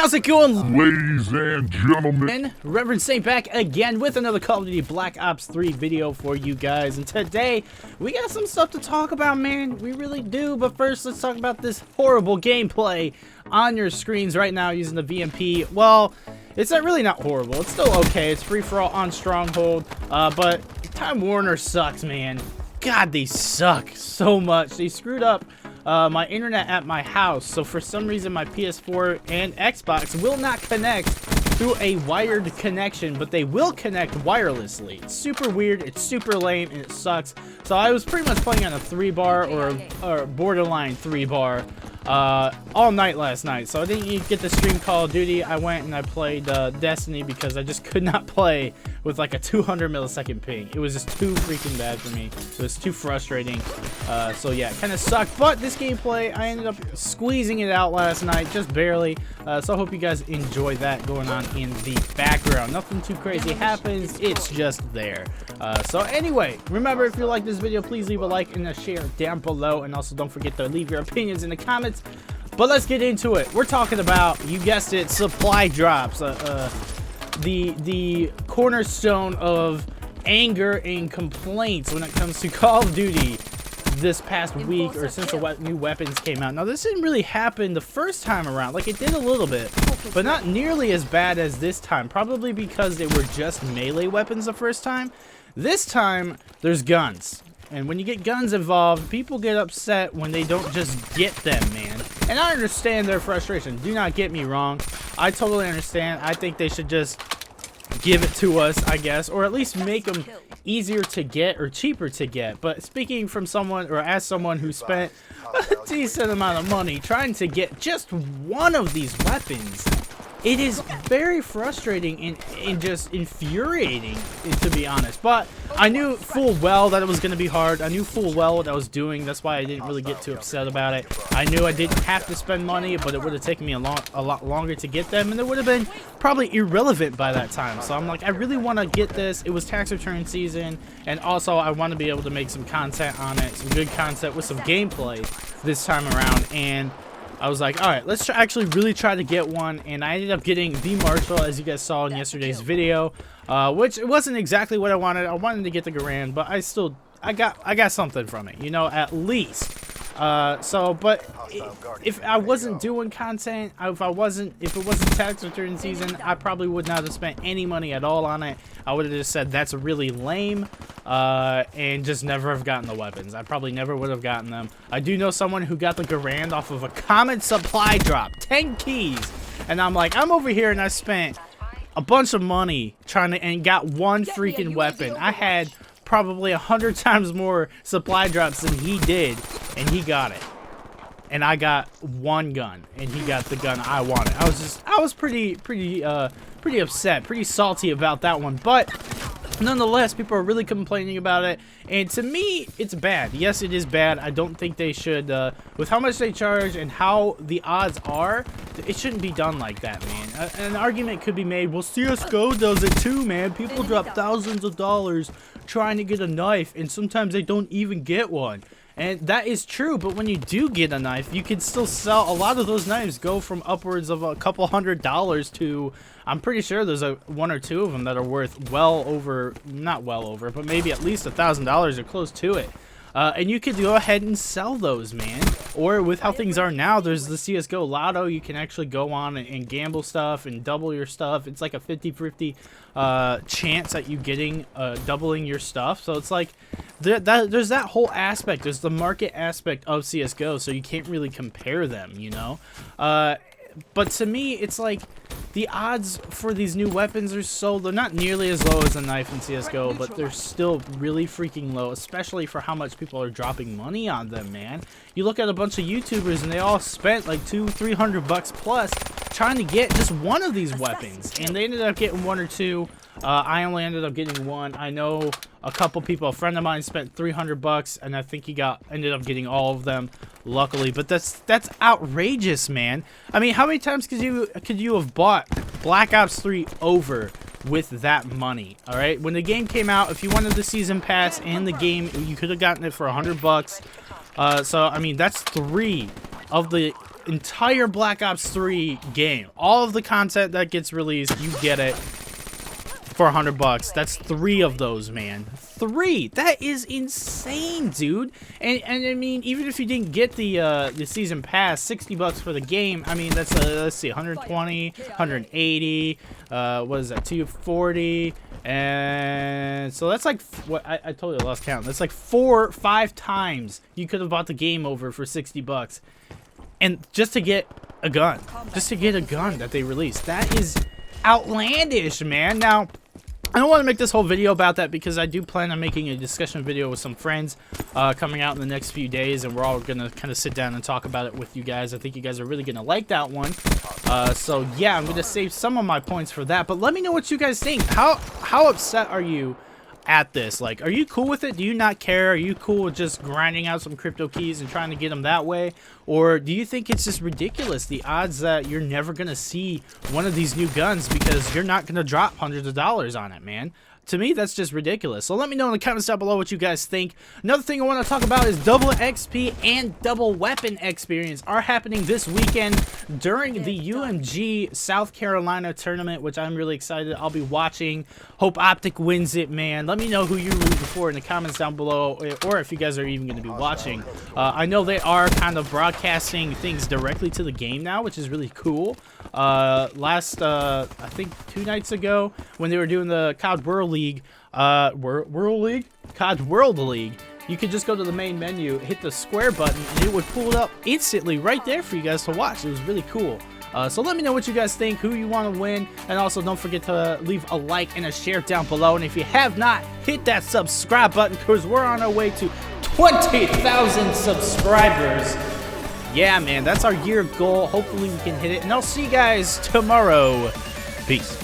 How's it going, ladies and gentlemen? Reverend Saint back again with another Call of Duty Black Ops 3 video for you guys. And today, we got some stuff to talk about, man. We really do. But first, let's talk about this horrible gameplay on your screens right now using the VMP. Well, it's really not horrible. It's still okay. It's free-for-all on Stronghold. But Time Warner sucks, man. God, they suck so much. They screwed up my internet at my house, so for some reason my PS4 and Xbox will not connect through a wired connection, but they will connect wirelessly. It's super weird, it's super lame, and it sucks. So I was pretty much playing on a 3-bar or borderline 3-bar all night last night. So I didn't get to stream Call of Duty. I went and I played Destiny because I just could not play with like a 200 millisecond ping. It was just too freaking bad for me. It was too frustrating. So yeah, it kind of sucked. But this gameplay, I ended up squeezing it out last night, just barely. So I hope you guys enjoy that going on in the background. Nothing too crazy happens. It's just there. So anyway, remember, if you like this video, please leave a like and a share down below. And also don't forget to leave your opinions in the comments. But let's get into it. We're talking about, you guessed it, supply drops. The cornerstone of anger and complaints when it comes to Call of Duty this past week, or since the new weapons came out. Now, this didn't really happen the first time around. Like, it did a little bit, but not nearly as bad as this time. Probably because they were just melee weapons the first time. This time, there's guns. And when you get guns involved, people get upset when they don't just get them, man. And I understand their frustration. Do not get me wrong. I totally understand. I think they should just give it to us, I guess. Or at least make them easier to get or cheaper to get. But speaking from someone, or as someone who spent a decent amount of money trying to get just one of these weapons, it is very frustrating and just infuriating, to be honest. But I knew full well that it was going to be hard. I knew full well what I was doing. That's why I didn't really get too upset about it. I knew I didn't have to spend money, but it would have taken me a lot longer to get them, and it would have been probably irrelevant by that time. So I'm like, I really want to get this. It was tax return season, and also I want to be able to make some content on it, some good content with some gameplay this time around. And I was like, alright, let's actually really try to get one, and I ended up getting the Marshall, as you guys saw in yesterday's video, which it wasn't exactly what I wanted. I wanted to get the Garand, but I got something from it, you know, at least. But if I wasn't doing content, if it wasn't tax return season, I probably would not have spent any money at all on it. I would have just said that's really lame, and just never have gotten the weapons. I probably never would have gotten them. I do know someone who got the Garand off of a common supply drop, 10 keys, and I'm like, I'm over here and I spent a bunch of money trying to, and got one freaking weapon. I had probably 100 times more supply drops than he did, and he got it. And I got one gun, and he got the gun I wanted. I was pretty upset, pretty salty about that one. But nonetheless, people are really complaining about it, and to me, it's bad. Yes, it is bad. I don't think they should, with how much they charge and how the odds are, it shouldn't be done like that, man. An argument could be made, well, CSGO does it too, man. People drop thousands of dollars trying to get a knife, and sometimes they don't even get one. And that is true, but when you do get a knife, you can still sell. A lot of those knives go from upwards of a couple $100s to, I'm pretty sure there's one or two of them that are worth well over, not well over, but maybe at least $1,000 or close to it. And you could go ahead and sell those, man. Or with how things are now, there's the CSGO Lotto. You can actually go on and gamble stuff and double your stuff. It's like a 50-50 chance at you getting doubling your stuff. So it's like there's that whole aspect. There's the market aspect of CSGO, so you can't really compare them, you know. But to me, it's like the odds for these new weapons are they're not nearly as low as a knife in CSGO, but they're still really freaking low, especially for how much people are dropping money on them, man. You look at a bunch of YouTubers and they all spent like $200-300 plus trying to get just one of these weapons, and they ended up getting one or two. I only ended up getting one. I know a couple people, a friend of mine spent $300, and I think he ended up getting all of them, luckily. But that's outrageous, man. I mean, how many times could you have bought Black Ops 3 over with that money? All right, when the game came out, if you wanted the season pass and the game, you could have gotten it for $100. So I mean, that's 3 of the entire Black Ops 3 game. All of the content that gets released, you get it for $100. That's 3 of those, man. 3. That is insane, dude. And I mean, even if you didn't get the season pass, $60 for the game. I mean, that's let's see, 120, 180. What is that? 240. And so that's like what I totally lost count. That's like 4-5 times you could have bought the game over for $60, and just to get a gun, that they released. That is outlandish, man. Now, I don't want to make this whole video about that because I do plan on making a discussion video with some friends coming out in the next few days, and we're all going to kind of sit down and talk about it with you guys. I think you guys are really going to like that one. So, yeah, I'm going to save some of my points for that. But let me know what you guys think. How upset are you at this? Like, are you cool with it? Do you not care? Are you cool with just grinding out some crypto keys and trying to get them that way? Or do you think it's just ridiculous, the odds that you're never going to see one of these new guns because you're not going to drop hundreds of dollars on it, man? To me, that's just ridiculous. So let me know in the comments down below what you guys think. Another thing I want to talk about is double XP and double weapon experience are happening this weekend during the UMG South Carolina tournament, which I'm really excited. I'll be watching. Hope Optic wins it, man. Let me know who you're rooting for in the comments down below, or if you guys are even going to be watching. I know they are kind of broadcasting things directly to the game now, which is really cool. I think 2 nights ago, when they were doing the COD World League, COD World League, you could just go to the main menu, hit the square button, and it would pull it up instantly right there for you guys to watch. It was really cool. So let me know what you guys think, who you want to win, and also don't forget to leave a like and a share down below. And if you have not, hit that subscribe button because we're on our way to 20,000 subscribers. Yeah, man, that's our year goal. Hopefully we can hit it, and I'll see you guys tomorrow. Peace.